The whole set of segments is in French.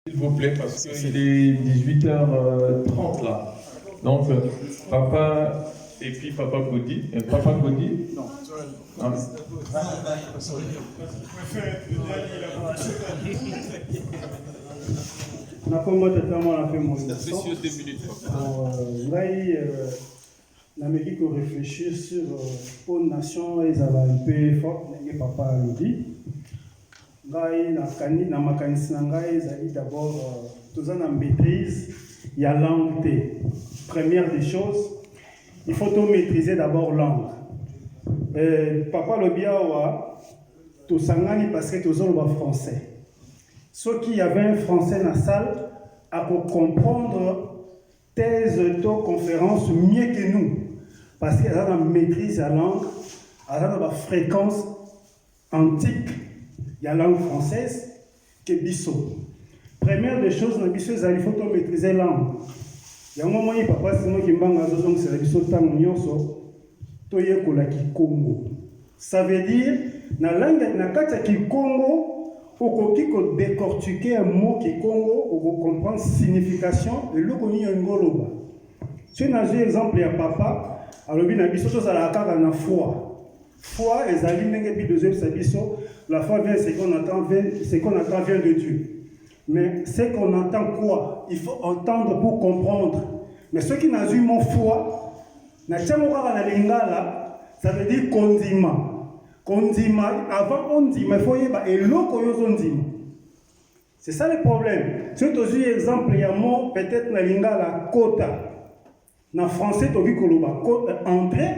S'il vous plaît, parce qu'il est 18h30 là. Donc, papa et puis papa Cody. Papa Cody? Non. Ah. Na Congo totalement on a fait mon Précieux 2 minutes. na meki ko réfléchir sur une nation ils avaient un peu fort ndenge papa alobi ngai na makanisi na ngai ezali d'abord toza na maîtrise ya langue te. Première des choses, il faut tout maîtriser d'abord langue. Papa alobi awa tosangani parce que tozoloba français. Ceux qui avaient un français dans la salle à comprendre thèse de conférence mieux que nous. Parce qu'ils ont une maîtrise de la langue, ils ont une fréquence antique de la langue française que Bisso. Première des choses, il faut maîtriser la langue. Il y a un moment où papa Simon Kimbanga c'est la Bisso Tangonyoso, Toyekola Kikongo. Ça veut dire, dans la langue de Kikongo, okoki ko décortiquer un mot qui Congo ou comprendre signification et le koni ngoloba. Si on a un exemple ya papa alobi na biso to la kaka na foi ezali ndenge bi deuxième sabiso la foi vient ce qu'on entend vient de Dieu. Mais ce qu'on entend quoi? Il faut entendre pour comprendre. Mais ceux qui n'a eu mon foi na tchamo kaka na lingala ça veut dire condiment. Kondima, avant on dit, mais il faut y avoir et l'eau c'est ça le problème. Si tu as un exemple, il y a un mot, peut-être na linga la kota. Na français, tu as vu que entrer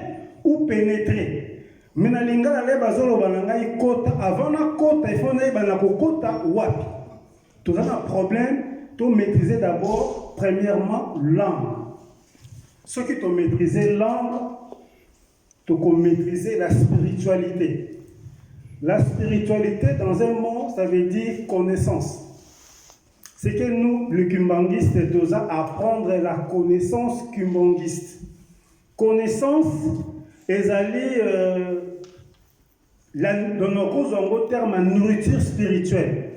ou pénétrer. Mais na linga la leba zolo bananga kota. Avant la kota, il faut na la kota wapi. Tu as un problème, tu maîtriser d'abord, premièrement, langue. Ceux qui ont maîtrisé langue, tu peux maîtriser la spiritualité. La spiritualité, dans un mot, ça veut dire connaissance. C'est que nous, les kumbangistes, nous devons apprendre la connaissance kumbangiste. Connaissance, ils allaient, dans nos causes, en termes, à nourriture spirituelle.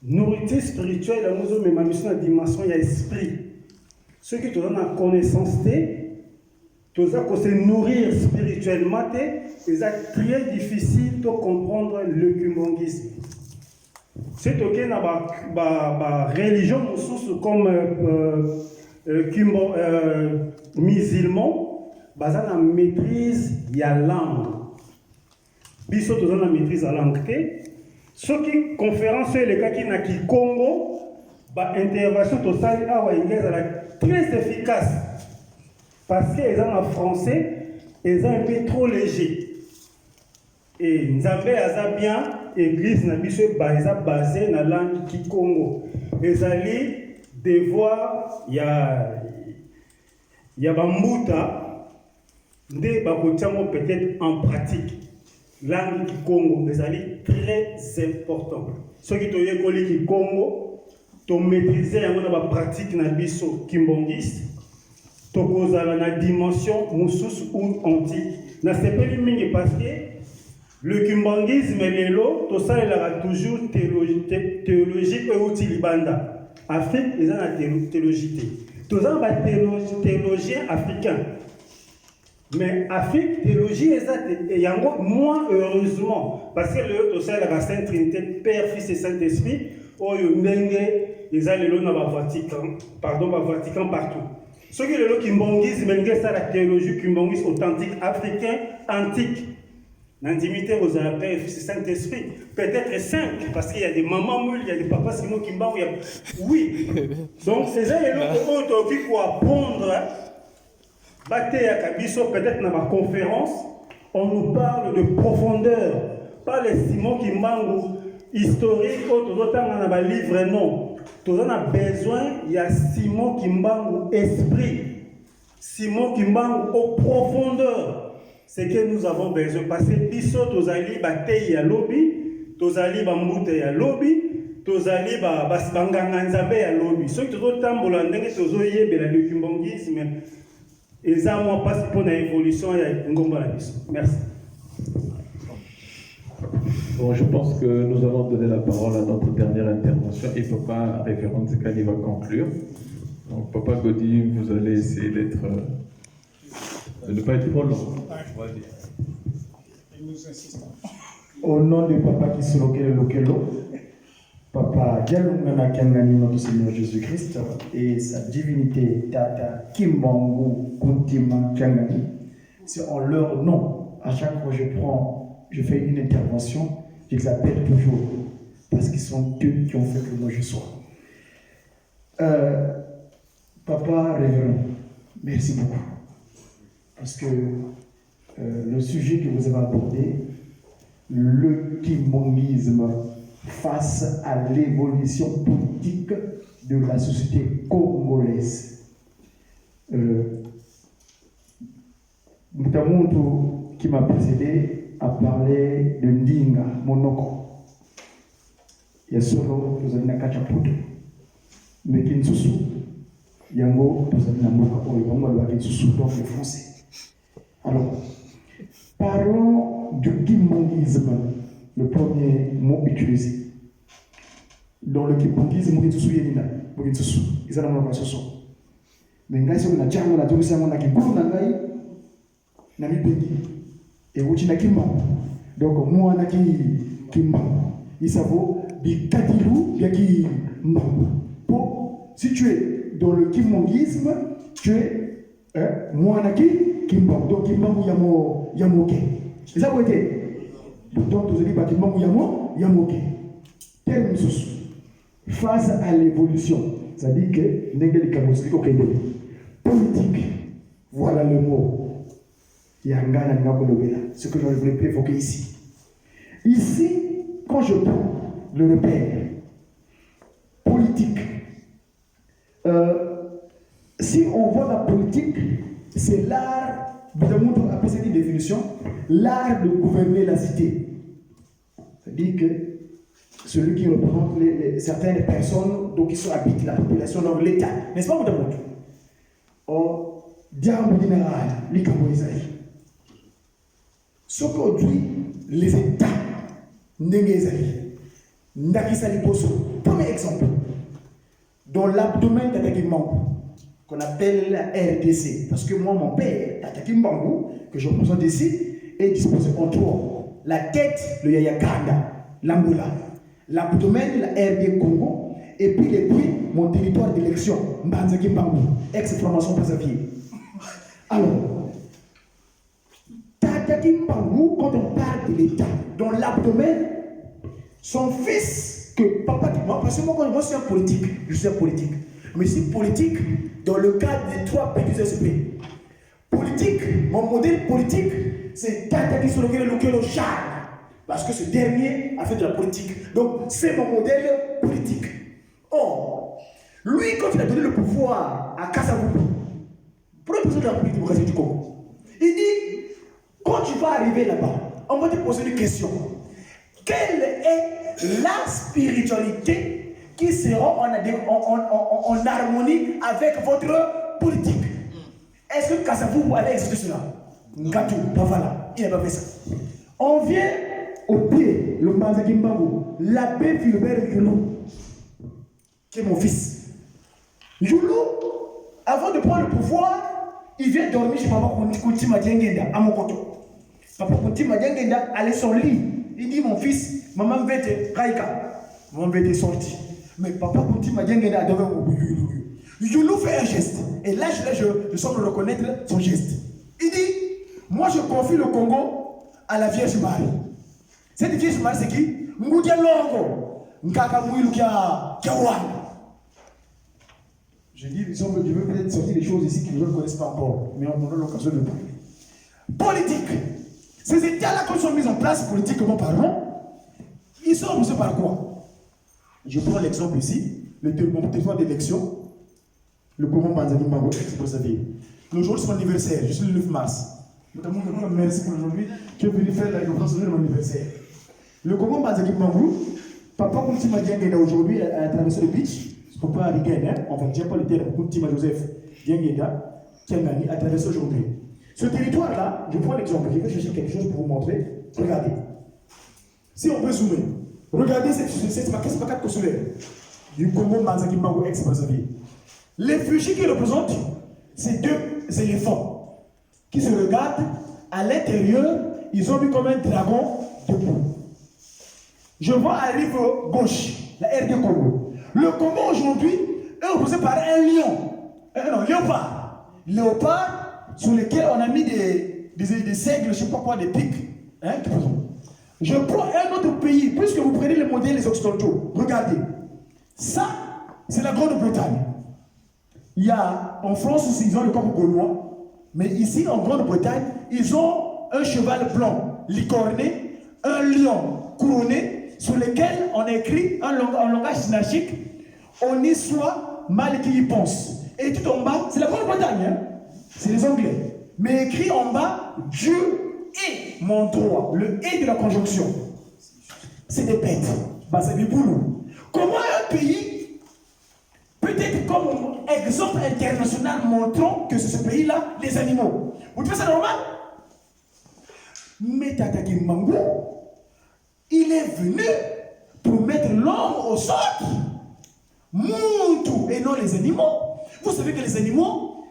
Nourriture spirituelle, nous avons même la dimension, il y a l'esprit. Ceux qui te donnent la connaissance, tout ça, pour se nourrir spirituellement, c'est très difficile de comprendre le kumbongisme. C'est ok, dans la religion comme musulman, la maîtrise de la langue. Biso tout la maîtrise de la langue. Ceux qui conférence les cas qui na ki Congo, intervention tout ça est très efficace. Parce qu'ils ont en français, ils ont un peu trop léger. Et nous avons bien l'église basée dans la langue Kikongo. Ils allaient devoir, il y a Bambuta, peut-être en pratique. Langue Kikongo, ils allaient très important. Ceux qui ont école Kikongo, ils maîtrisé la pratique dans le biso kimbongiste. Tokozala na dimension mususu ou antique. Na sepeli mingi parce que le kimbangisme lelo to ça il a toujours théologie ou utilibanda. Afrique ils ont la théologie. Tous ont ba théologien africain. Mais Afrique théologie et yango moins heureusement parce que le to ça la Sainte Trinité Père Fils et Saint-Esprit oyo ndenge ils ont lelo na ba Vatican partout. Ce qui est le kimbongisme, c'est la théologie kimbongisme authentique, africain, antique. L'intimité aux Arabes, c'est Saint-Esprit. Peut-être 5, parce qu'il y a des mamans moules, il y a des papas Simon Kimba. Oui. Donc, c'est ça, il y a l'autre pour apprendre. Peut-être dans ma conférence, on nous parle de profondeur. Pas les Simon Kimbangu historique, autres dans un livre, non. Tout on a besoin, il y a Simon Kimbangu esprit, Simon Kimbangu aux profondeurs. C'est que nous avons besoin. Parce que Bisso, Tozali, Batei à lobby, Tozali, Bamboute à lobby, Tozali, Basbanganzabe à lobby. Ceux qui ont tambola, Tozoye, le Kimbangisme, et ça, moi, passe pour l'évolution, il y a une gomba à Bisso. Merci. Bon, je pense que nous allons donner la parole à notre dernière intervention et Papa Révérend Zekani va conclure. Donc, Papa Godi, vous allez essayer de ne pas être trop long. On va dire. Au nom de Papa Kisolokelo, Papa Dialungana Kangani, notre Seigneur Jésus-Christ, et sa divinité Tata Kimbangu Kuntima Kangani, c'est en leur nom. À chaque fois que je fais une intervention, je les appelle toujours, parce qu'ils sont eux qui ont fait que moi je sois. Papa Révérend, merci beaucoup. Parce que le sujet que vous avez abordé, le kimbongisme face à l'évolution politique de la société congolaise. Mutamuntu qui m'a précédé a parlé de Ndinga, Monoko. Il y a solo, vous avez un kachaputo. Mais Kinsusu, Yango, vous avez un moka, ou Kinsusu, donc le français. Alors, parlons du kimbongisme, le premier mot utilisé. Dans le kimbongisme, ils ont un soso. Mais ngai so na chango na tulisa ngona kikuru na ngai na mipengi e uchi na kimbangu. Donc moi na kimbangu. Isavo bikadilu ya kimbangu. Pour si tu es dans le kimbongisme, tu es moi na kimbangu. Donc kimbangu yamoke. C'est ça vous êtes. Donc vous allez kimbangu yamoke. Terme sous. Face à l'évolution, ça dit que politique, voilà le mot. Ce que je voulais évoquer ici. Ici, quand je prends le repère politique, si on voit la politique, c'est l'art, Bidamoudou a cette définition, l'art de gouverner la cité. C'est-à-dire que celui qui représente certaines personnes donc qui habitent la population, donc l'État. N'est-ce pas, Madame Moutou? Oh, diable général, les Cambodgiens. Ce qu'aujourd'hui, les États, premier exemple, dans l'abdomen d'Atakimbangu, qu'on appelle la RDC, parce que moi, mon père, Atakimbangu, que je représente ici, est disposé en trois. La tête, le Yayakanda, l'Angola. L'abdomen, la RD Congo, et puis les prix, mon territoire d'élection, Mbanzaki Mbangu, ex-formation préservée. Alors, Tataki Mbangu, quand on parle de l'État, dans l'abdomen, son fils, que papa dit, moi, parce que moi, je suis un politique, mais c'est politique dans le cadre des 3 PQSP. Politique, mon modèle politique, c'est Tataki Solokelo Charles. Parce que ce dernier a fait de la politique. Donc, c'est mon modèle politique. Or, lui, quand il a donné le pouvoir à Kasavubu, premier président de la République démocratique du Congo, il dit, quand tu vas arriver là-bas, on va te poser une question. Quelle est la spiritualité qui sera en harmonie avec votre politique? Est-ce que Kasavubu allait exécuter cela? Ngatou, pas voilà. Il n'a pas fait ça. On vient au pied, le Mbanzaki Mbangu, l'abbé Philbert Yulu, qui est mon fils. Yulu, avant de prendre le pouvoir, il vient dormir chez Papa Kunti Madiengenda, à Mokoto. Papa Kunti Madiengenda allait son lit. Il dit, mon fils, maman veut te Raika. Maman veut te sortir. Mais Papa Kunti Madiengenda a devenu Yulu. Yulu fait un geste. Et là, je semble reconnaître son geste. Il dit, moi je confie le Congo à la Vierge Marie. Cette Vierge Marie, c'est qui? Ngoudia Longo. Nkaka Mouilou Kiawana. Je dis, je veux peut-être sortir des choses ici que les gens ne connaissent pas encore, mais on aura l'occasion de parler. Politique. Ces États-là, quand ils sont mis en place politiquement parlant, ils sont représentés par quoi? Je prends l'exemple ici, mon territoire d'élection, le Congo Mbanzaki Mbangu, vous savez. Aujourd'hui, c'est mon anniversaire, je suis le 9 mars. Notamment, merci pour aujourd'hui, qui est venu faire la conférence de mon anniversaire. Le Congo Mbanzaki Mbangu, papa Kunti Madiengenda aujourd'hui a traversé le beach, c'est pour pas arriver, hein, on va dire pas le terme, Kunti Joseph Diengenda, Kiangani a traversé aujourd'hui. Ce territoire-là, je prends l'exemple, je vais chercher quelque chose pour vous montrer. Regardez. Si on peut zoomer, regardez cette maquette consulaire du Congo Manzaki Mango ex-Brazzaville. Les fuchs qui représentent ces deux éléphants qui se regardent à l'intérieur, ils ont vu comme un dragon debout. Je vois à la rive gauche, la RD Congo. Le Congo aujourd'hui est représenté par un lion, non, léopard. Léopard sur lequel on a mis des seigles, je ne sais pas quoi, des pics. Hein, je prends un autre pays, puisque vous prenez les modèles les occidentaux. Regardez. Ça, c'est la Grande-Bretagne. Il y a en France aussi, ils ont le corps gaulois. Mais ici, en Grande-Bretagne, ils ont un cheval blanc, licorné, un lion couronné, sur lequel on écrit en langage synachique, on y soit mal qui y pense. Et tout en bas, c'est la Grande-Bretagne, hein? C'est les Anglais. Mais écrit en bas, Dieu est mon droit, le et de la conjonction. C'est des bêtes. Bah, c'est des boulons. Comment un pays peut être comme exemple international montrant que c'est ce pays-là, les animaux? Vous trouvez ça normal? Mais Tata Kimbangu, il est venu pour mettre l'homme au centre. Muntu et non les animaux. Vous savez que les animaux,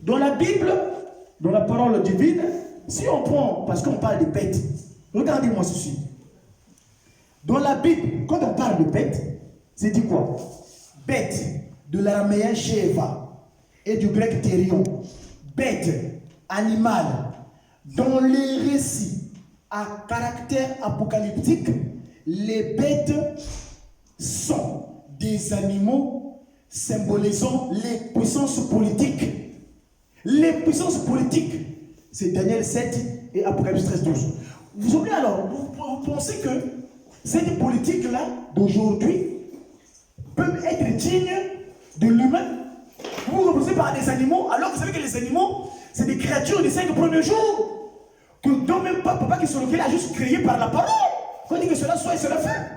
dans la Bible, dans la parole divine, si on prend, parce qu'on parle de bêtes, regardez-moi ceci. Dans la Bible, quand on parle de bêtes, c'est dit quoi? Bête, de l'araméen Sheva et du grec thérion. Bête, animal. Dans les récits à caractère apocalyptique, les bêtes sont des animaux symbolisant les puissances politiques. Les puissances politiques, c'est Daniel 7 et Apocalypse 13, 12. Vous oubliez alors, vous pensez que cette politique-là d'aujourd'hui peut être digne de l'humain? Vous vous reposez par des animaux, alors vous savez que les animaux, c'est des créatures des 5 premiers jours. Que dont même pas papa qui sont lequel a juste créé par la parole. Quand on dit que cela soit et cela fait.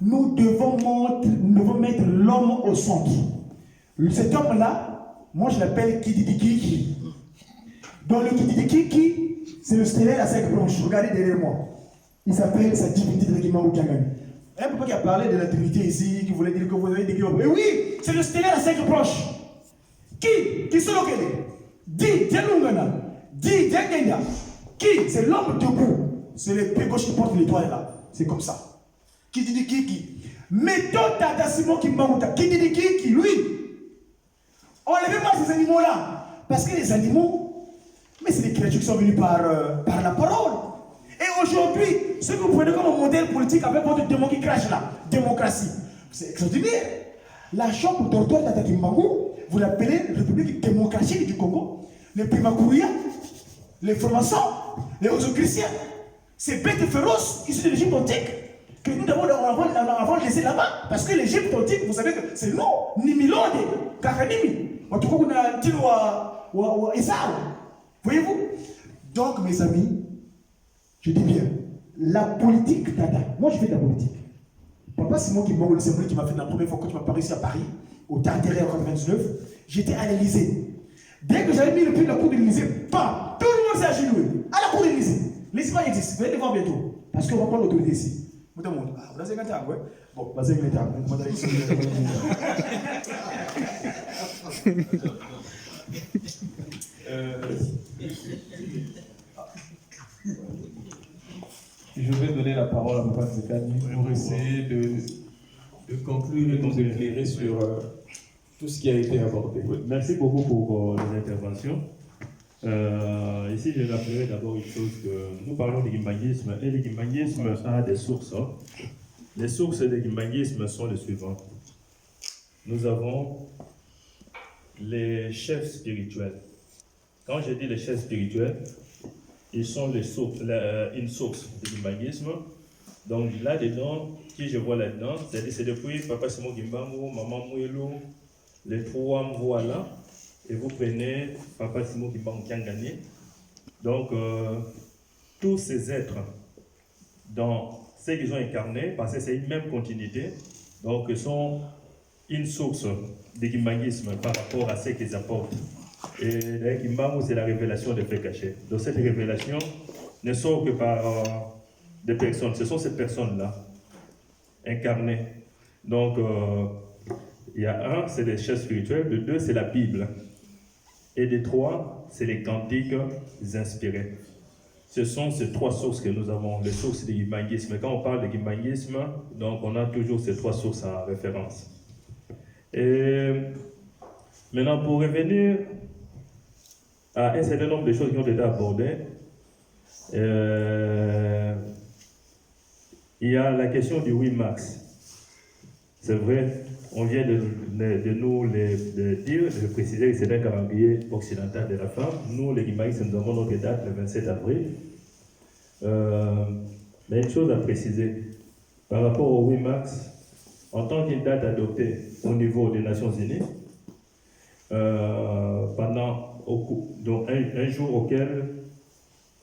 Nous devons mettre l'homme au centre. Cet homme-là, moi je l'appelle Kididikiki. Dans le Kididikiki, c'est le stellaire à 5 branches. Regardez derrière moi. Il s'appelle sa divinité de Guimau Kangan. Un papa qui a parlé de la Trinité ici, qui voulait dire que vous avez dit que. Mais oui, c'est le stellaire à 5 branches. Qui sont lequel? Di Dialungana. Di Diangenda. Qui? C'est l'homme debout. C'est le pied gauche qui porte l'étoile là. C'est comme ça. Qui dit qui? Mettons Tata Simon Kimbanguta. Qui dit qui? Lui. On ne les met pas ces animaux-là. Parce que les animaux, mais c'est des créatures qui sont venues par la parole. Et aujourd'hui, ce que vous prenez comme modèle politique avec votre démon qui crache là, démocratie, c'est extraordinaire. La chambre d'auteur Tata Kimbangu, vous l'appelez République démocratique du Congo, les Primakouria, les francs-maçons, les Ozo-chrétiens, ces bêtes féroces issues de l'Égypte antique que nous avons laissé là-bas. Parce que l'Égypte antique, vous savez que c'est nous, Nimilonde, Kakanimi, en tout cas, on a dit ou Esau. Voyez-vous? Donc, mes amis, je dis bien, la politique, Tata, moi je fais de la politique. Papa Simon Kimbangu, c'est lui qui m'a fait la première fois quand tu m'as paru ici à Paris, au Tartéré en 99, j'étais à l'Élysée. Dès que j'avais mis le pied de la cour de l'Élysée, bam, tout le monde s'est agenouillé à la cour de l'Élysée. Les images existent, vous allez les voir bientôt. Parce qu'on va prendre l'autorité ici. Vous avez dit, ah, vous avez dit, ouais. Bon, vous avez dit, Je vais donner la parole à Papa Zekani pour essayer de conclure et nous éclairer sur tout ce qui a été abordé. Merci beaucoup pour les interventions. Ici, je rappellerai d'abord une chose que nous parlons du gimbanguisme et le gimbanguisme a des sources. Les sources du gimbanguisme sont les suivantes. Nous avons les chefs spirituels. Quand je dis les chefs spirituels, ils sont une source du gimbanguisme. Donc là-dedans, qui je vois là-dedans, c'est depuis Papa Simon Kimbangu, Maman Mouelou, les trois voilà, et vous prenez Papa Simon Kimbangu Kiangani. Donc, tous ces êtres, dans ce qu'ils ont incarné, parce que c'est une même continuité, donc sont une source de gimbanguisme par rapport à ce qu'ils apportent. Et le Kimbangu, c'est la révélation des faits cachés. Donc cette révélation ne sort que par des personnes. Ce sont ces personnes-là, incarnées. Donc, il y a un, c'est les chefs spirituels. Le deux, c'est la Bible. Et les trois, c'est les cantiques inspirés. Ce sont ces trois sources que nous avons, les sources du gimbanguisme. Quand on parle de gimbanguisme, donc on a toujours ces trois sources en référence. Et maintenant, pour revenir à un certain nombre de choses qui ont été abordées, il y a la question du WIMAX. C'est vrai, on vient de nous le dire, de préciser que c'est un calendrier occidental de la femme. Nous, les Guimaïs, nous avons notre date le 27 avril. Mais une chose à préciser, par rapport au 8 mars, en tant qu'une date adoptée au niveau des Nations Unies, donc un jour auquel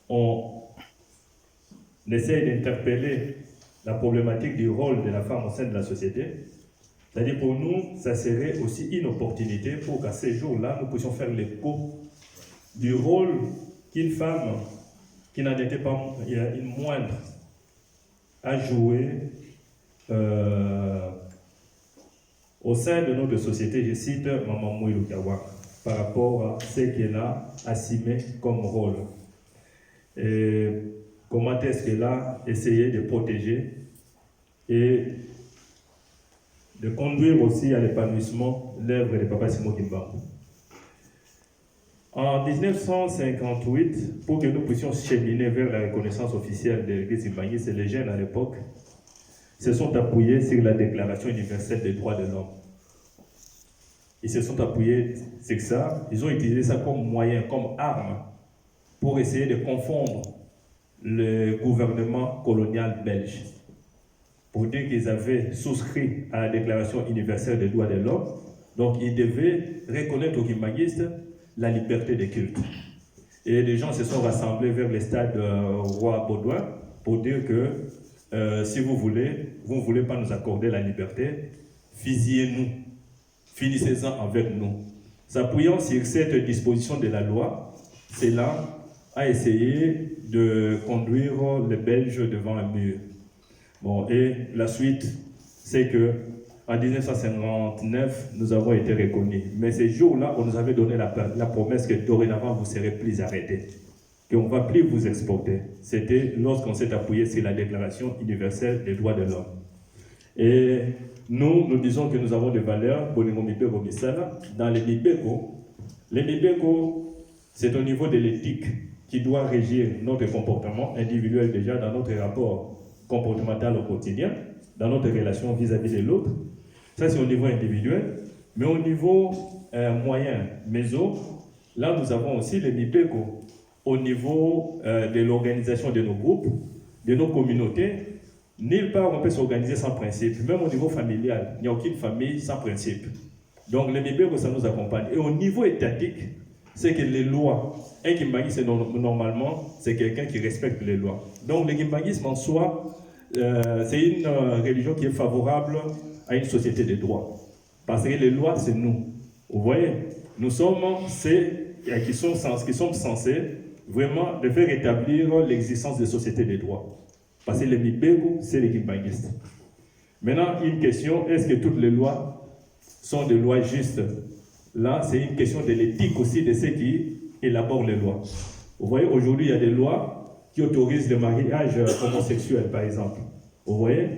on essaie d'interpeller la problématique du rôle de la femme au sein de la société. C'est-à-dire pour nous, ça serait aussi une opportunité pour qu'à ces jours-là, nous puissions faire l'écho du rôle qu'une femme qui n'en était pas une moindre a joué au sein de notre société. Je cite Maman Mouilou Kawa par rapport à ce qu'elle a assumé comme rôle. Et comment est-ce qu'elle a essayé de protéger et de conduire aussi à l'épanouissement l'œuvre de Papa Simon Kimbangu. En 1958, pour que nous puissions cheminer vers la reconnaissance officielle de l'Église Kimbanguiste, les jeunes à l'époque se sont appuyés sur la Déclaration universelle des droits de l'homme. Ils se sont appuyés sur ça, ils ont utilisé ça comme moyen, comme arme, pour essayer de confondre le gouvernement colonial belge. Pour dire qu'ils avaient souscrit à la Déclaration universelle des droits de l'homme, donc ils devaient reconnaître aux Kimbanguistes la liberté de culte. Et les gens se sont rassemblés vers le stade Roi Baudouin pour dire que si vous ne voulez pas nous accorder la liberté, fusillez-nous, finissez-en avec nous. S'appuyant sur cette disposition de la loi, cela a essayé de conduire les Belges devant un mur. Bon, et la suite, c'est que en 1959, nous avons été reconnus. Mais ces jours-là, on nous avait donné la promesse que dorénavant, vous ne serez plus arrêtés, qu'on ne va plus vous exporter. C'était lorsqu'on s'est appuyé sur la Déclaration universelle des droits de l'homme. Et nous disons que nous avons des valeurs, dans les Mibeko. Les Mibeko, c'est au niveau de l'éthique qui doit régir notre comportement individuel déjà dans notre rapport comportemental au quotidien, dans notre relation vis-à-vis de l'autre. Ça, c'est au niveau individuel. Mais au niveau moyen, méso, là, nous avons aussi les MIPECO. Au niveau de l'organisation de nos groupes, de nos communautés, nulle part on peut s'organiser sans principe. Même au niveau familial, il n'y a aucune famille sans principe. Donc, les MIPECO, ça nous accompagne. Et au niveau étatique, c'est que les lois, un Kimbanguiste, normalement, c'est quelqu'un qui respecte les lois. Donc, le Kimbanguisme en soi, c'est une religion qui est favorable à une société de droit. Parce que les lois, c'est nous. Vous voyez, nous sommes ceux qui sont censés vraiment de faire établir l'existence des sociétés de droit. Parce que les Mibego, c'est les Kimbanguistes. Maintenant, une question, est-ce que toutes les lois sont des lois justes? Là, c'est une question de l'éthique aussi de ceux qui élaborent les lois. Vous voyez, aujourd'hui, il y a des lois qui autorisent le mariage homosexuel, par exemple. Vous voyez,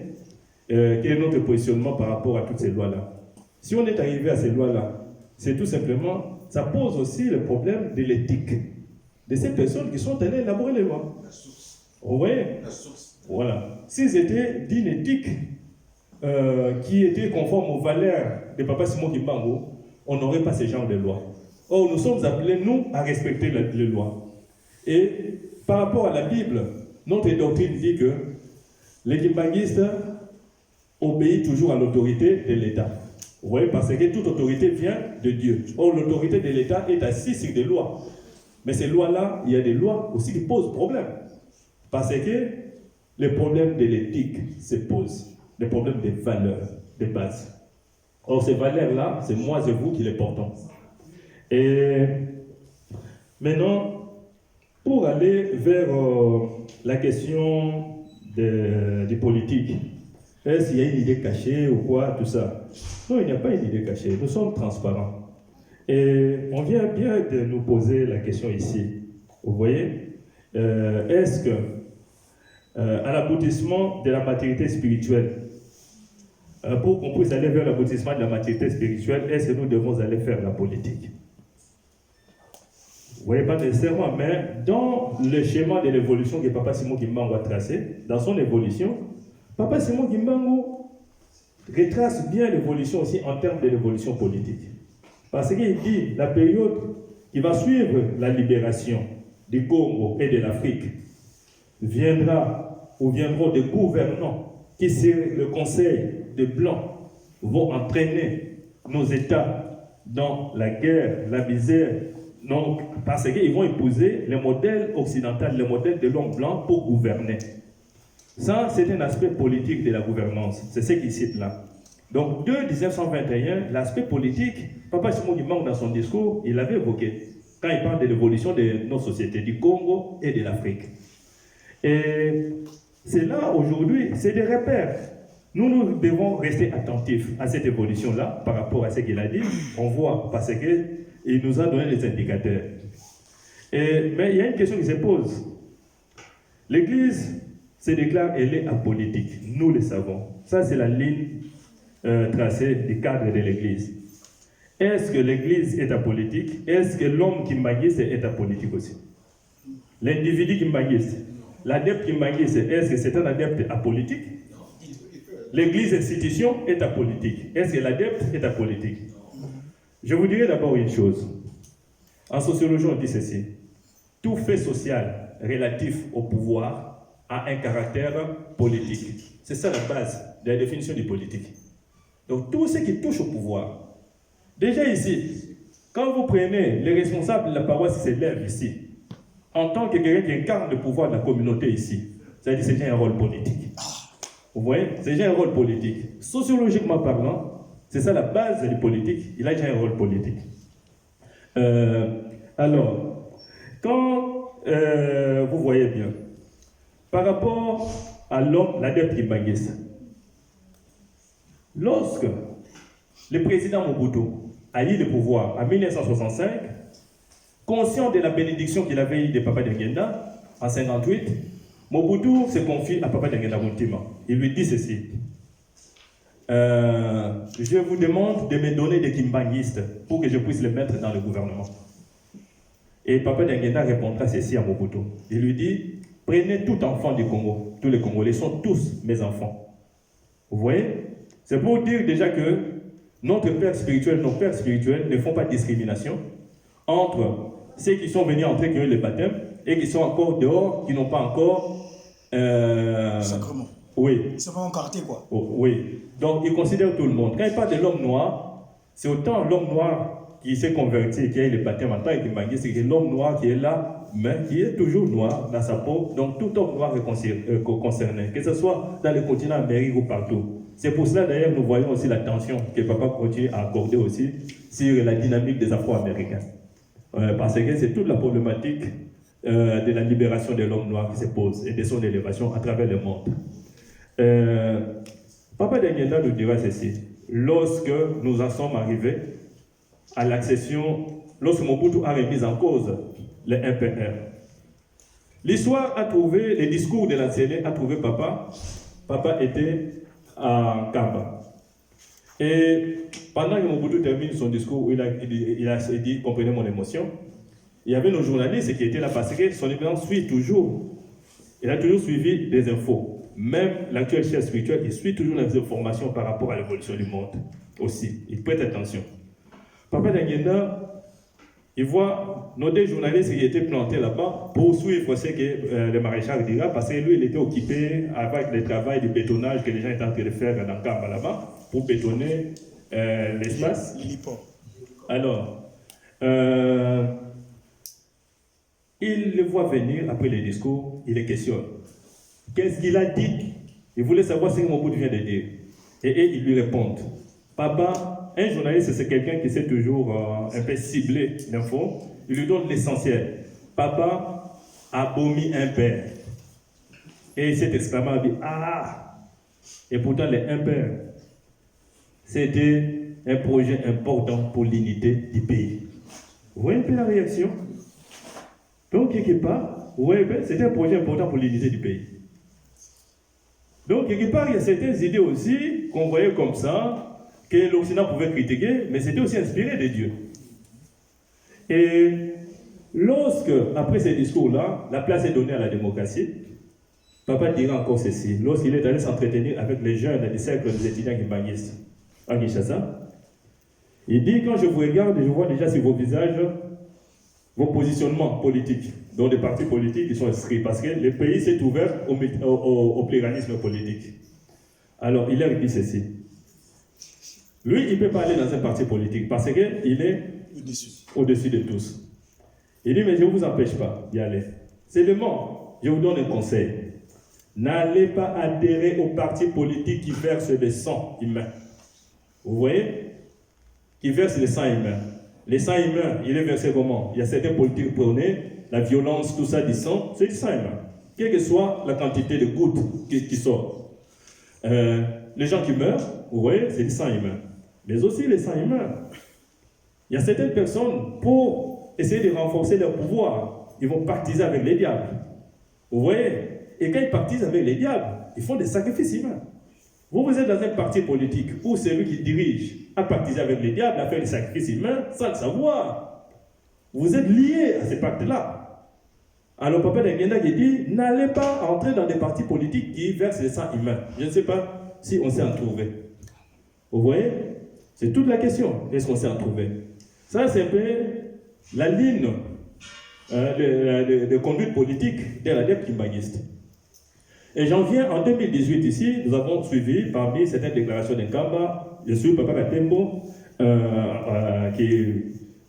quel est notre positionnement par rapport à toutes ces lois-là? Si on est arrivé à ces lois-là, c'est tout simplement, ça pose aussi le problème de l'éthique de ces personnes qui sont allées élaborer les lois. Vous voyez? Voilà. S'ils étaient d'une éthique qui était conforme aux valeurs de Papa Simon Kimbangu, on n'aurait pas ce genre de lois. Or, nous sommes appelés, nous, à respecter les lois. Et par rapport à la Bible, notre doctrine dit que les Kimbanguistes obéissent toujours à l'autorité de l'État. Vous voyez, parce que toute autorité vient de Dieu. Or, l'autorité de l'État est assise sur des lois. Mais ces lois-là, il y a des lois aussi qui posent problème. Parce que les problèmes de l'éthique se posent. Les problèmes des valeurs, de base. Or, ces valeurs-là, c'est moi et vous qui les portons. Et maintenant, pour aller vers la question du politique. Est-ce qu'il y a une idée cachée ou quoi, tout ça? Non, il n'y a pas une idée cachée. Nous sommes transparents. Et on vient bien de nous poser la question ici. Vous voyez, est-ce que, à l'aboutissement de la maturité spirituelle, pour qu'on puisse aller vers l'aboutissement de la maturité spirituelle, est-ce que nous devons aller faire la politique? Vous voyez, pas nécessairement, mais dans le schéma de l'évolution que Papa Simon Kimbangu a tracé, dans son évolution, Papa Simon Kimbangu retrace bien l'évolution aussi en termes de l'évolution politique. Parce qu'il dit la période qui va suivre la libération du Congo et de l'Afrique viendront des gouvernants qui, c'est le conseil des Blancs, vont entraîner nos États dans la guerre, la misère. Donc, parce qu'ils vont épouser le modèle occidental, le modèle de l'homme blanc pour gouverner. Ça, c'est un aspect politique de la gouvernance. C'est ce qu'il cite là. Donc, de 1921, l'aspect politique, Papa Simon Kimbangu, dans son discours, il l'avait évoqué quand il parle de l'évolution de nos sociétés, du Congo et de l'Afrique. Et c'est là, aujourd'hui, c'est des repères. Nous devons rester attentifs à cette évolution-là par rapport à ce qu'il a dit. On voit parce qu'il nous a donné les indicateurs. Mais il y a une question qui se pose. L'Église se déclare, elle est apolitique. Nous le savons. Ça, c'est la ligne tracée du cadre de l'Église. Est-ce que l'Église est apolitique? Est-ce que l'homme qui magiste est apolitique aussi? L'individu qui magiste, l'adepte qui magiste, est-ce que c'est un adepte apolitique? L'Église institution est apolitique. Est-ce que l'adepte est apolitique? Je vous dirai d'abord une chose. En sociologie, on dit ceci. Tout fait social relatif au pouvoir a un caractère politique. C'est ça la base de la définition du politique. Donc tout ce qui touche au pouvoir. Déjà ici, quand vous prenez les responsables de la paroisse qui s'élèvent ici, en tant que quelqu'un qui incarne le pouvoir de la communauté ici, c'est-à-dire c'est déjà un rôle politique. Vous voyez, c'est déjà un rôle politique. Sociologiquement parlant, c'est ça la base du politique, il a déjà un rôle politique. Alors, quand vous voyez bien, par rapport à l'homme, l'adepte Kimbanguiste, lorsque le président Mobutu a eu le pouvoir en 1965, conscient de la bénédiction qu'il avait eue de Papa Dengenda en 1958, Mobutu se confie à Papa Dengenda Muntima. Il lui dit ceci. Je vous demande de me donner des Kimbanguistes pour que je puisse les mettre dans le gouvernement. Et Papa Dengenda répondra ceci à Mobutu. Il lui dit, prenez tout enfant du Congo, tous les Congolais sont tous mes enfants. Vous voyez? C'est pour dire déjà que notre père spirituel, nos pères spirituels ne font pas de discrimination entre ceux qui sont venus entrer, qui ont eu le baptême, et qui sont encore dehors, qui n'ont pas encore... Sacrement. Oui. C'est pas en quartier, quoi. Oh, oui. Donc, il considère tout le monde. Quand il parle de l'homme noir, c'est autant l'homme noir qui s'est converti, qui a eu le baptême en tant que Kimbanguiste, c'est l'homme noir qui est là, mais qui est toujours noir dans sa peau. Donc, tout homme noir est concerné, que ce soit dans le continent américain ou partout. C'est pour cela, d'ailleurs, nous voyons aussi la tension que Papa continue à accorder aussi sur la dynamique des Afro-Américains. Parce que c'est toute la problématique de la libération de l'homme noir qui se pose et de son élévation à travers le monde. Papa Dengenda nous dira ceci. Lorsque nous en sommes arrivés à l'accession, lorsque Mobutu a remis en cause le MPR, l'histoire a trouvé, le discours de l'enseignant a trouvé Papa. Papa était à Kamba. Et pendant que Mobutu termine son discours, il a dit, comprenez mon émotion, il y avait nos journalistes qui étaient là parce que son éminence suit toujours. Il a toujours suivi des infos. Même l'actuel chef spirituel, il suit toujours les informations par rapport à l'évolution du monde aussi. Il prête attention. Papa Dengenda, il voit nos deux journalistes qui étaient plantés là-bas pour suivre ce que le maréchal dira, parce que lui, il était occupé avec le travail de bétonnage que les gens étaient en train de faire dans Kamba là-bas pour bétonner l'espace. Alors, il le voit venir après le discours, il le questionne. Qu'est-ce qu'il a dit? Il voulait savoir ce que Mobutu vient de dire. Et ils lui répondent. Papa, un journaliste, c'est quelqu'un qui sait toujours un peu cibler l'info. Il lui donne l'essentiel. Papa a vomi un père. Et il s'est exclamé, il dit, ah! Et pourtant, les impairs, c'était un projet important pour l'unité du pays. Vous voyez un peu la réaction? Donc, quelque part, vous voyez, c'était un projet important pour l'unité du pays. Donc, quelque part, il y a certaines idées aussi qu'on voyait comme ça, que l'Occident pouvait critiquer, mais c'était aussi inspiré de Dieu. Et lorsque, après ces discours-là, la place est donnée à la démocratie, Papa dira encore ceci. Lorsqu'il est allé s'entretenir avec les jeunes du cercle des étudiants kimbanguistes à Kinshasa, il dit, quand je vous regarde, je vois déjà sur vos visages vos positionnements politiques, dont des partis politiques qui sont inscrits, parce que le pays s'est ouvert au pluralisme politique. Alors, il a dit ceci. Lui, il peut pas aller dans un parti politique, parce qu'il est au-dessus de tous. Il dit, mais je ne vous empêche pas d'y aller. Seulement, je vous donne un conseil. N'allez pas adhérer aux partis politiques qui versent le sang humain. Vous voyez? Qui versent le sang humain. Le sang humain, il est versé comment? Il y a certains politiques qui prônent la violence, tout ça du sang, c'est du sang humain. Quelle que soit la quantité de gouttes qui sort. Les gens qui meurent, vous voyez, c'est du sang humain. Mais aussi le sang humain. Il y a certaines personnes, pour essayer de renforcer leur pouvoir, ils vont pactiser avec les diables. Vous voyez? Et quand ils pactisent avec les diables, ils font des sacrifices humains. Vous êtes dans un parti politique où celui qui dirige a pactisé avec les diables, a fait des sacrifices humains sans le savoir. Vous êtes liés à ces pactes-là. Alors Papa Denguenda qui dit, n'allez pas entrer dans des partis politiques qui versent le sang humain. Je ne sais pas si on s'est en trouvé. Vous voyez? C'est toute la question. Est-ce qu'on s'est en trouvé? Ça, c'est un peu la ligne de conduite politique de l'adepte kimbanguiste. Et j'en viens en 2018 ici, nous avons suivi parmi certaines déclarations d'Nkamba, je suis Papa Katembo, qui,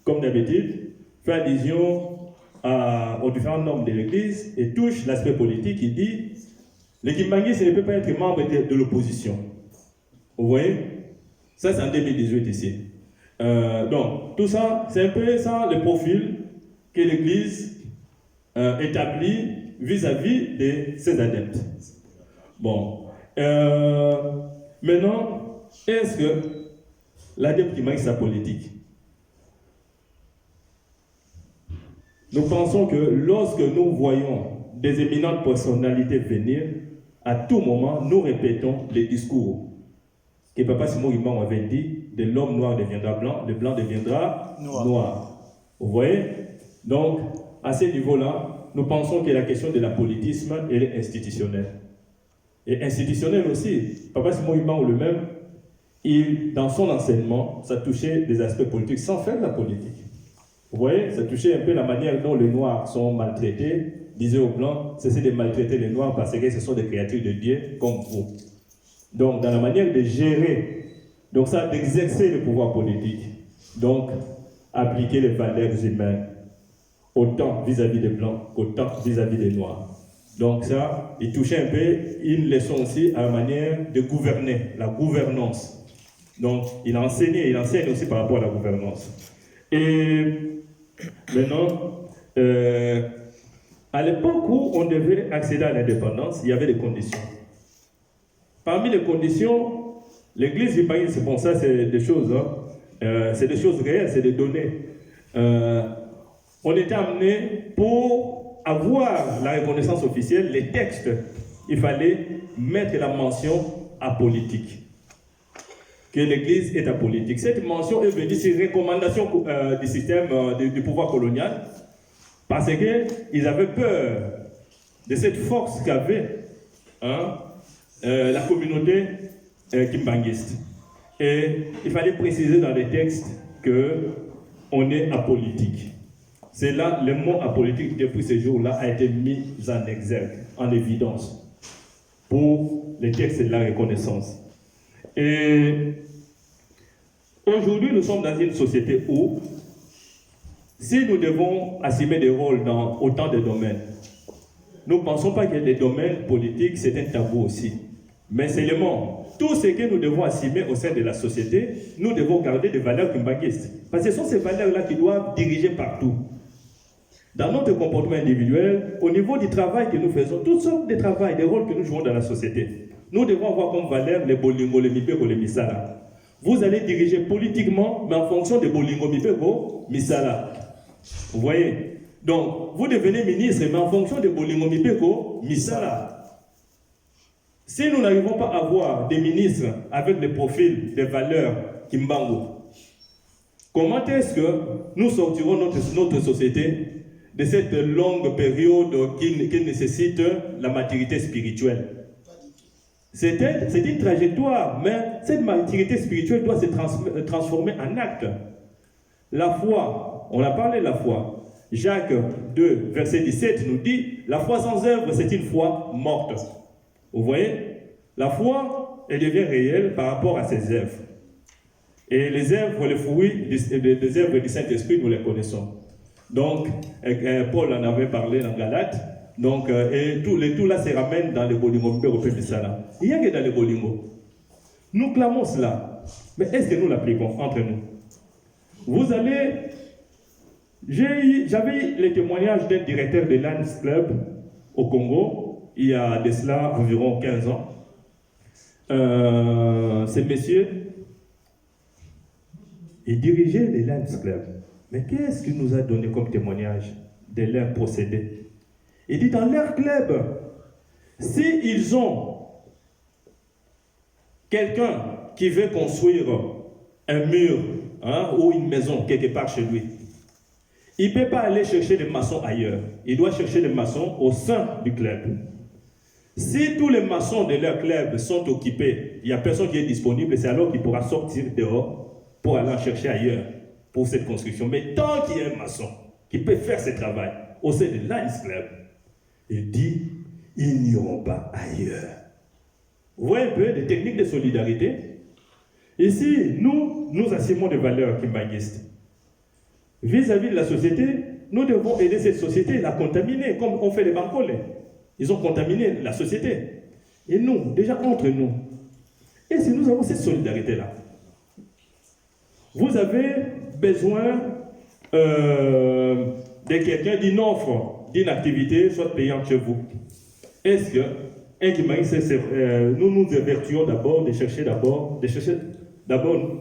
comme d'habitude, fait allusion aux différentes normes de l'Église et touche l'aspect politique. Il dit, le kimbanguiste ne peut pas être membre de l'opposition. Vous voyez? Ça, c'est en 2018 ici. Donc, tout ça, c'est un peu ça le profil que l'Église établit vis-à-vis de ses adeptes. Bon. Maintenant, est-ce que l'adepte qui manque sa politique? Nous pensons que lorsque nous voyons des éminentes personnalités venir, à tout moment, nous répétons les discours que Papa Simon Imam avait dit, de l'homme noir deviendra blanc, le blanc deviendra noir. Vous voyez? Donc, à ce niveau-là, nous pensons que la question de l'apolitisme, elle est institutionnelle. Et institutionnelle aussi. Papa Simon Imam lui-même, dans son enseignement, ça touchait des aspects politiques sans faire de la politique. Vous voyez? Ça touchait un peu la manière dont les Noirs sont maltraités. Disait aux Blancs, cessez de maltraiter les Noirs parce que ce sont des créatures de Dieu comme vous. Donc, dans la manière de gérer, donc ça, d'exercer le pouvoir politique. Donc, appliquer les valeurs humaines. Autant vis-à-vis des Blancs qu'autant vis-à-vis des Noirs. Donc ça, il touchait un peu une leçon aussi à la manière de gouverner, la gouvernance. Donc il enseigne aussi par rapport à la gouvernance. Et maintenant, à l'époque où on devait accéder à l'indépendance, il y avait des conditions. Parmi les conditions, l'Église du pays, c'est bon, ça c'est des choses, c'est des choses réelles, c'est des données. On était amené pour avoir la reconnaissance officielle, les textes, il fallait mettre la mention apolitique. Que l'Église est apolitique. Cette mention est venue sur recommandation du système du pouvoir colonial parce qu'ils avaient peur de cette force qu'avait la communauté kimbanguiste. Et il fallait préciser dans les textes qu'on est apolitique. C'est là, le mot apolitique, depuis ce jour-là, a été mis en exergue, en évidence, pour les textes de la reconnaissance. Et aujourd'hui, nous sommes dans une société où, si nous devons assumer des rôles dans autant de domaines, nous ne pensons pas que les domaines politiques, c'est un tabou aussi. Mais seulement, tout ce que nous devons assumer au sein de la société, nous devons garder des valeurs kimbanguistes. Parce que ce sont ces valeurs-là qui doivent diriger partout. dans notre comportement individuel, au niveau du travail que nous faisons, toutes sortes de travail, des rôles que nous jouons dans la société. Nous devons avoir comme valeur les bolingo, les mipeko, les misala. Vous allez diriger politiquement, mais en fonction des bolingo, mipeko, misala. Vous voyez? Donc, vous devenez ministre, mais en fonction des bolingo, mipeko, misala. Si nous n'arrivons pas à avoir des ministres avec des profils, des valeurs, kimbango, comment est-ce que nous sortirons notre société de cette longue période qui nécessite la maturité spirituelle? C'est une trajectoire, mais cette maturité spirituelle doit se transformer en acte. La foi, on a parlé de la foi. Jacques 2, verset 17 nous dit, la foi sans œuvre, c'est une foi morte. Vous voyez? La foi, elle devient réelle par rapport à ses œuvres. Et les œuvres, les fruits des œuvres du Saint-Esprit, nous les connaissons. Donc, Paul en avait parlé dans Galates. Donc, et tout là se ramène dans les bolingo. Il y a que dans les bolingo. Nous clamons cela. Mais est-ce que nous l'appliquons entre nous? Vous allez... J'avais les témoignages d'un directeur de Lions Club au Congo, il y a de cela environ 15 ans. Ces messieurs, ils dirigeaient les Lions Club. Mais qu'est-ce qu'il nous a donné comme témoignage de leur procédé? Il dit dans leur club, s'ils ont quelqu'un qui veut construire un mur ou une maison quelque part chez lui, il ne peut pas aller chercher des maçons ailleurs. Il doit chercher des maçons au sein du club. Si tous les maçons de leur club sont occupés, il n'y a personne qui est disponible, c'est alors qu'il pourra sortir dehors pour aller en chercher ailleurs pour cette construction. Mais tant qu'il y a un maçon qui peut faire ce travail au sein de Lions Club, il dit, ils n'iront pas ailleurs. Vous voyez un peu des techniques de solidarité? Ici, nous assumons des valeurs kimbanguistes. Vis-à-vis de la société, nous devons aider cette société à la contaminer, comme on fait les bancolais. Ils ont contaminé la société. Et nous, déjà entre nous, et si nous avons cette solidarité-là, vous avez besoin de quelqu'un d'une offre, d'une activité, soit payante chez vous. Est-ce que, nous nous évertuons d'abord de chercher d'abord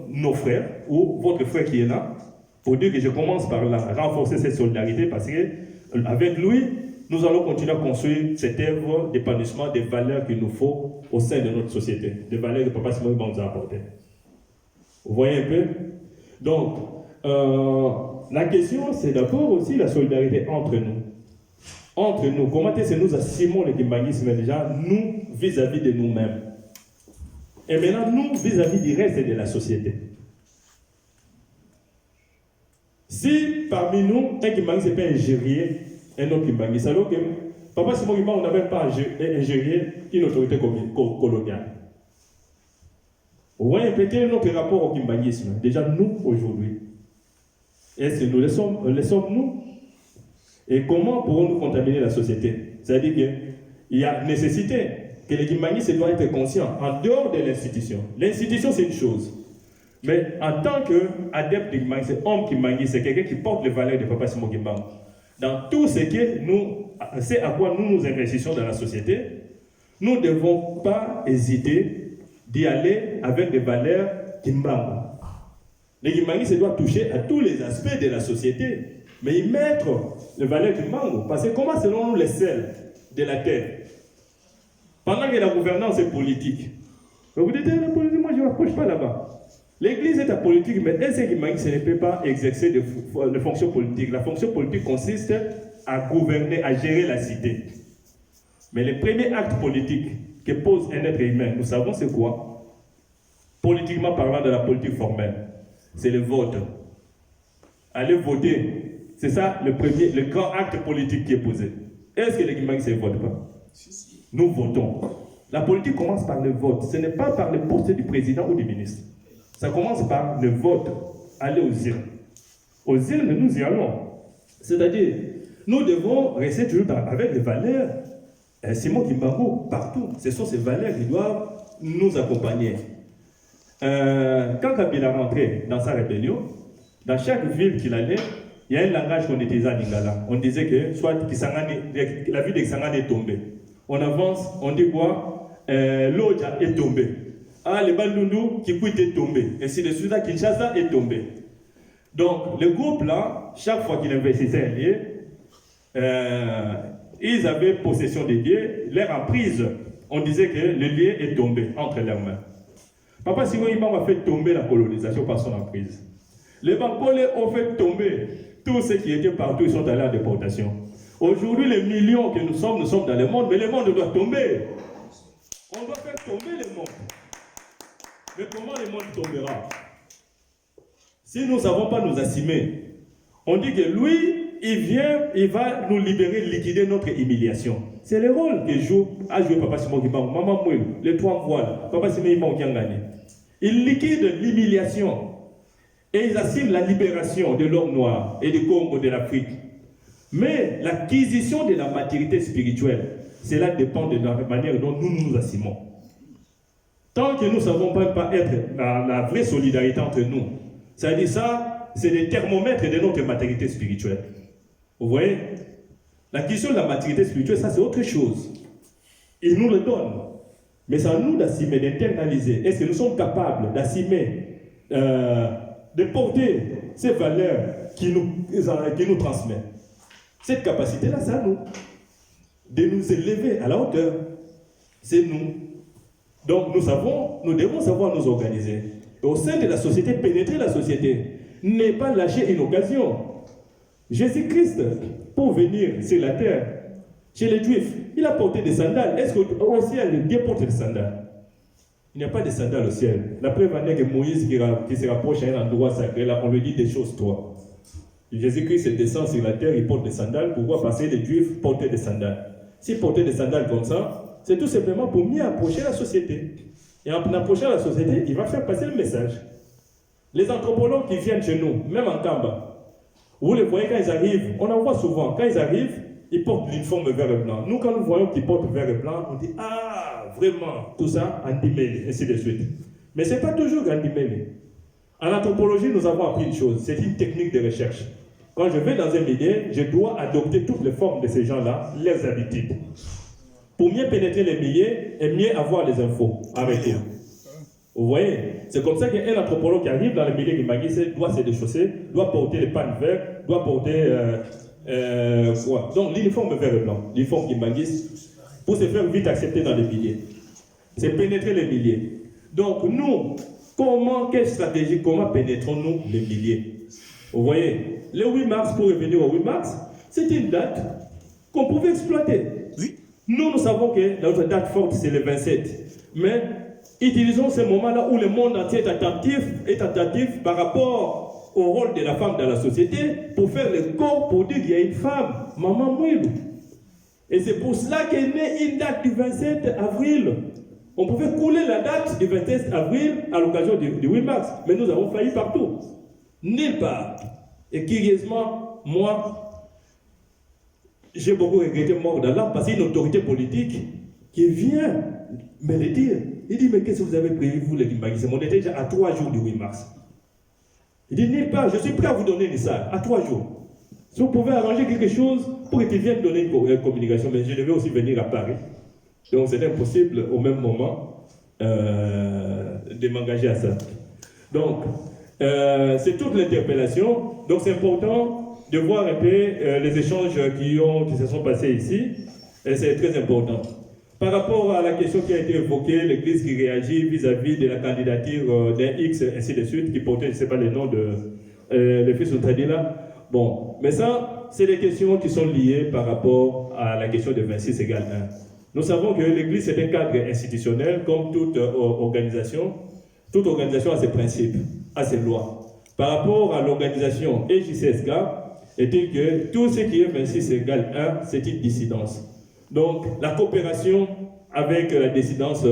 nos frères, ou votre frère qui est là, pour dire que je commence par là, renforcer cette solidarité, parce qu'avec lui, nous allons continuer à construire cette œuvre d'épanouissement des valeurs qu'il nous faut au sein de notre société, des valeurs que Papa Simon va nous apporter. Vous voyez un peu? Donc, la question, c'est d'abord aussi la solidarité entre nous. Entre nous, comment est-ce que nous assumons le kimbanguisme déjà, nous, vis-à-vis de nous-mêmes. Et maintenant, nous, vis-à-vis du reste de la société. Si parmi nous, un kimbanguiste n'est pas ingérié, un autre kimbanguiste, alors que Papa Simon Kimbangu n'a même pas ingérié une autorité coloniale. Vous voyez peut-être notre rapport au kimbanguisme, déjà nous, aujourd'hui. Est-ce que nous le sommes nous? Et comment pourrons-nous contaminer la société? C'est-à-dire qu'il y a nécessité que les kimbanguistes doivent être conscients en dehors de l'institution. L'institution, c'est une chose. Mais en tant qu'adepte de Kimbangu, c'est homme Kimbangu, c'est quelqu'un qui porte les valeurs de Papa Simon Kimbangu. Dans tout ce que c'est à quoi nous nous investissons dans la société, nous ne devons pas hésiter d'y aller avec des valeurs Kimbangu. Les Kimbangu doivent toucher à tous les aspects de la société, mais y mettre les valeurs Kimbangu. Parce que comment selon nous les sels de la terre? Pendant que la gouvernance est politique, vous dites, la politique, moi je ne m'approche pas là-bas. L'église est apolitique, mais elle sait qu'il ne peut pas exercer de fonctions politiques. La fonction politique consiste à gouverner, à gérer la cité. Mais le premier acte politique que pose un être humain, nous savons c'est quoi? Politiquement parlant de la politique formelle, c'est le vote. Aller voter, c'est ça le grand acte politique qui est posé. Est-ce que les Kimbanguistes ne votent pas? Nous votons. La politique commence par le vote. Ce n'est pas par le poste du président ou du ministre. Ça commence par le vote. Aller aux urnes. Aux urnes, nous y allons. C'est-à-dire, nous devons rester toujours avec les valeurs. Simon Kimbangu, partout. Ce sont ces valeurs qui doivent nous accompagner. Quand Kabila rentrait dans sa rébellion, dans chaque ville qu'il allait, il il y a un langage qu'on utilisait à Lingala. On disait que soit la ville de Kisangani est tombée. On avance, on dit quoi? L'Oja est tombé. Ah, le Bandundu, Kikwit est tombé. Et si le Soudan Kinshasa est tombé. Donc, le groupe là, chaque fois qu'il investissait un lieu, ils avaient possession des lieux, leur emprise. On disait que le lieu est tombé entre leurs mains. Papa Simon Imam a fait tomber la colonisation par son emprise. Les Bankole ont fait tomber tous ceux qui étaient partout, ils sont allés en déportation. Aujourd'hui, les millions que nous sommes dans le monde, mais le monde doit tomber. On doit faire tomber le monde. Mais comment le monde tombera? Si nous ne savons pas nous assumer, on dit que lui, il va nous libérer, liquider notre humiliation. C'est le rôle que a joué Papa Simon Kimbangu, Maman Mouel, les trois voiles, Papa Simon Kimbangu qui a gagné. Il liquide l'humiliation et ils assument la libération de l'homme noir et du Congo, de l'Afrique. Mais l'acquisition de la maturité spirituelle, cela dépend de la manière dont nous nous assumons. Tant que nous ne savons pas être la vraie solidarité entre nous, c'est-à-dire ça, c'est des thermomètres de notre maturité spirituelle. Vous voyez? La question de la maturité spirituelle, ça c'est autre chose. Il nous le donne. Mais c'est à nous d'assumer, d'internaliser. Est-ce que nous sommes capables d'assumer, de porter ces valeurs qui nous transmettent? Cette capacité-là, c'est à nous. De nous élever à la hauteur. C'est nous. Donc nous devons savoir nous organiser. Et au sein de la société, pénétrer la société. Ne pas lâcher une occasion. Jésus-Christ, pour venir sur la terre, chez les Juifs, il a porté des sandales. Est-ce qu'au ciel, Dieu porte des sandales? Il n'y a pas de sandales au ciel. La preuve en est que Moïse, qui se rapproche à un endroit sacré, là, on lui dit des choses, toi. Jésus-Christ descend sur la terre, il porte des sandales. Pourquoi? Parce que les Juifs portaient des sandales. S'ils portaient des sandales comme ça, c'est tout simplement pour mieux approcher la société. Et en approchant la société, il va faire passer le message. Les anthropologues qui viennent chez nous, même en Kamba, vous les voyez quand ils arrivent, on en voit souvent, quand ils arrivent, ils portent l'uniforme vert et blanc. Nous, quand nous voyons qu'ils portent vert et blanc, on dit, ah, vraiment, tout ça, Andimeli, ainsi de suite. Mais ce n'est pas toujours Andimeli. En anthropologie, nous avons appris une chose, c'est une technique de recherche. Quand je vais dans un milieu, je dois adopter toutes les formes de ces gens-là, leurs habitudes, pour mieux pénétrer les milieux et mieux avoir les infos avec eux. Vous voyez? C'est comme ça qu'un anthropologue qui arrive dans le milieu qui doit se déchausser, doit porter les pannes vertes, doit porter quoi? Donc l'uniforme vert et blanc, l'uniforme qui maguisse, pour se faire vite accepter dans les milieux. C'est pénétrer les milieux. Donc nous, quelle stratégie, comment pénétrons-nous les milieux? Vous voyez? Le 8 mars, pour revenir au 8 mars, c'est une date qu'on pouvait exploiter. Oui. Nous savons que notre date forte, c'est le 27. Mais utilisons ce moment-là où le monde entier est attentif par rapport au rôle de la femme dans la société pour faire le corps pour dire qu'il y a une femme, Maman Mouilou. Et c'est pour cela qu'est née une date du 27 avril. On pouvait couler la date du 27 avril à l'occasion du 8 mars, mais nous avons failli partout. Nulle part. Et curieusement, moi, j'ai beaucoup regretté mort d'Allah parce qu'il y a une autorité politique qui vient me le dire. Il dit, mais qu'est-ce que vous avez prévu, vous, les Kimbanguistes? On était déjà à 3 jours du 8 mars. Il dit, nulle part, je suis prêt à vous donner ça, à 3 jours. Si vous pouvez arranger quelque chose pour qu'il vienne donner une communication, mais je devais aussi venir à Paris. Donc c'est impossible au même moment de m'engager à ça. Donc, c'est toute l'interpellation. Donc c'est important de voir un peu les échanges qui se sont passés ici. Et c'est très important. Par rapport à la question qui a été évoquée, l'Église qui réagit vis-à-vis de la candidature d'un X, ainsi de suite, qui portait, je ne sais pas le nom de le fils Outradila. Bon, mais ça, c'est des questions qui sont liées par rapport à la question de 26 égale 1. Nous savons que l'Église est un cadre institutionnel, comme toute organisation. Toute organisation a ses principes, a ses lois. Par rapport à l'organisation EJCSK, est-il que tout ce qui est 26 égale 1, c'est une dissidence. Donc, la coopération avec la dissidence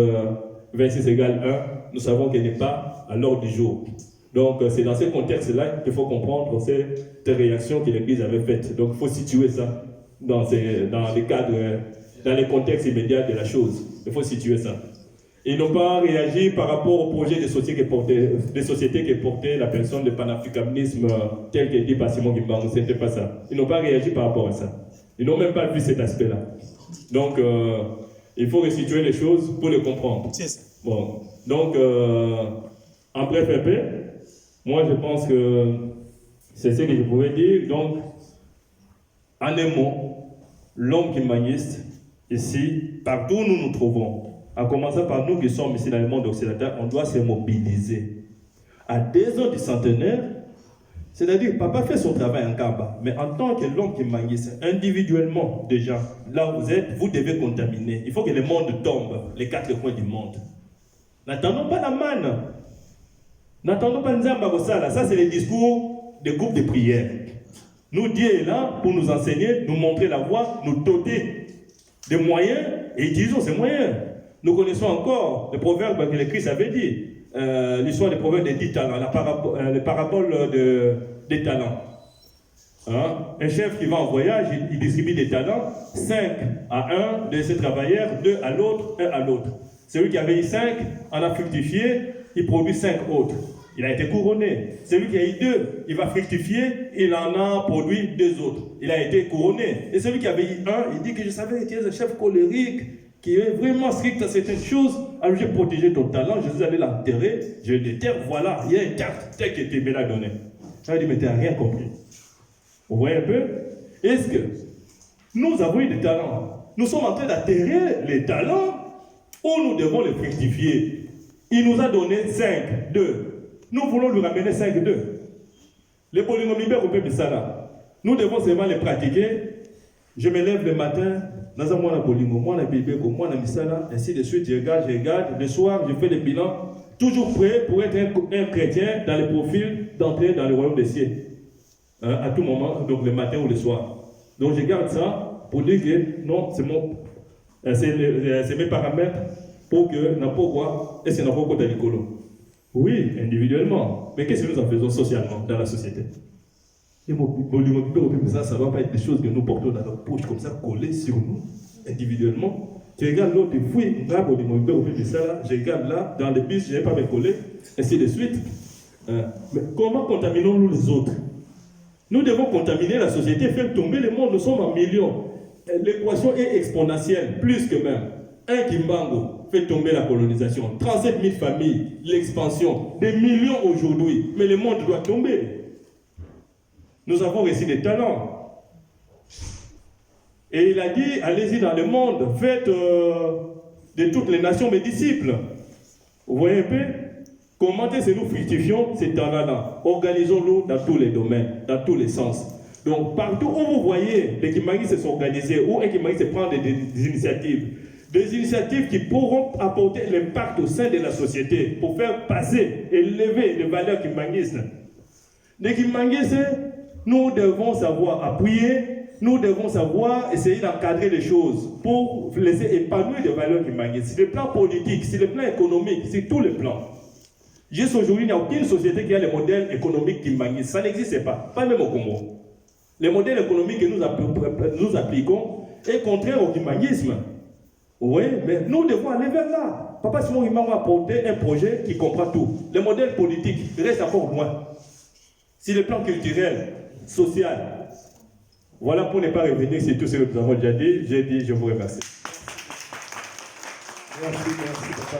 26 égale 1, nous savons qu'elle n'est pas à l'ordre du jour. Donc, c'est dans ce contexte-là qu'il faut comprendre cette réaction que l'Église avait faite. Donc, il faut situer ça dans les cadres, dans les contextes immédiats de la chose. Il faut situer ça. Ils n'ont pas réagi par rapport au projet de société qui portait la personne de panafricanisme tel que dit par Simon Kimbangu. Ce n'était pas ça. Ils n'ont pas réagi par rapport à ça. Ils n'ont même pas vu cet aspect-là. Donc, il faut restituer les choses pour les comprendre. Bon. Donc, en bref, un peu, moi je pense que c'est ce que je pouvais dire. Donc, en un mot, l'homme kimbanguiste, ici, partout où nous nous trouvons, en commençant par nous qui sommes ici dans le monde occidental, on doit se mobiliser. À 2 ans du centenaire, c'est-à-dire, papa fait son travail en Kamba, mais en tant que l'homme kimbanguiste, individuellement, déjà, là où vous êtes, vous devez contaminer. Il faut que le monde tombe, les 4 coins du monde. N'attendons pas la manne. N'attendons pas Nzamba Gosala. Ça, c'est le discours des groupes de prière. Nous, Dieu est là pour nous enseigner, nous montrer la voie, nous doter des moyens et utilisons ces moyens. Nous connaissons encore le proverbe que le Christ avait dit, l'histoire des proverbes des 10 talents, les paraboles des talents. Hein? Un chef qui va en voyage, il distribue des talents, 5 à un de ses travailleurs, 2 à l'autre, 1 à l'autre. Celui qui avait eu 5 en a fructifié, il produit 5 autres. Il a été couronné. Celui qui a eu 2, il va fructifier, il en a produit 2 autres. Il a été couronné. Et celui qui avait eu 1, il dit que je savais que tu es un chef colérique, qui est vraiment strict à certaines choses. Alors j'ai protégé ton talent, je suis allé l'enterrer, je le déterre, voilà, il y a une carte telle que tu me l'as donnée. Ça veut dire, mais tu n'as rien compris. Vous voyez un peu? Est-ce que nous avons eu des talents? Nous sommes en train d'atterrir les talents où nous devons les fructifier. Il nous a donné 5, 2. Nous voulons lui ramener 5, 2. Les polynomiaux au peuple Sala. Nous devons seulement les pratiquer. Je me lève le matin, dans un mois de Bolingo, moi de Bibeko, moi de Misala, ainsi de suite, je regarde. Le soir, je fais le bilan, toujours prêt pour être un chrétien dans le profil d'entrer dans le royaume des cieux. À tout moment, donc le matin ou le soir. Donc je garde ça pour dire que non, c'est mes paramètres pour que n'importe quoi, et c'est n'importe quoi dans l'écolo. Oui, individuellement. Mais qu'est-ce que nous en faisons socialement dans la société? Et ça ne va pas être des choses que nous portons dans notre poche comme ça, collées sur nous, individuellement. Tu regardes l'autre, je regarde là, dans les bus, je n'ai pas me coller, ainsi de suite. Mais comment contaminons-nous les autres? Nous devons contaminer la société, faire tomber le monde, nous sommes en millions. L'équation est exponentielle, plus que même. Un Kimbangu fait tomber la colonisation, 37 000 familles, l'expansion, des millions aujourd'hui, mais le monde doit tomber. Nous avons reçu des talents. Et il a dit, allez-y dans le monde, faites de toutes les nations mes disciples. Vous voyez un peu? Comment est-ce que nous fructifions ces talents-là? Organisons-nous dans tous les domaines, dans tous les sens. Donc, partout où vous voyez les Kimbanguistes s'organiser, où les Kimbanguistes prendre des initiatives qui pourront apporter l'impact au sein de la société pour faire passer, élever les valeurs kimbanguistes. Les Kimbanguistes, nous devons savoir appuyer, nous devons savoir essayer d'encadrer les choses pour laisser épanouir les valeurs kimbanguistes. Sur le plan politique, sur le plan économique, sur tous les plans. Juste aujourd'hui, il n'y a aucune société qui a le modèle économique kimbanguiste. Ça n'existe pas, pas même au Congo. Le modèle économique que nous appliquons est contraire au kimbanguisme. Oui, mais nous devons aller vers là. Papa Simon Kimbangu a apporté un projet qui comprend tout. Le modèle politique reste encore loin. Sur le plan culturel, social. Voilà pour ne pas revenir sur tout ce que nous avons déjà dit. J'ai dit, je vous remercie. Merci, papa.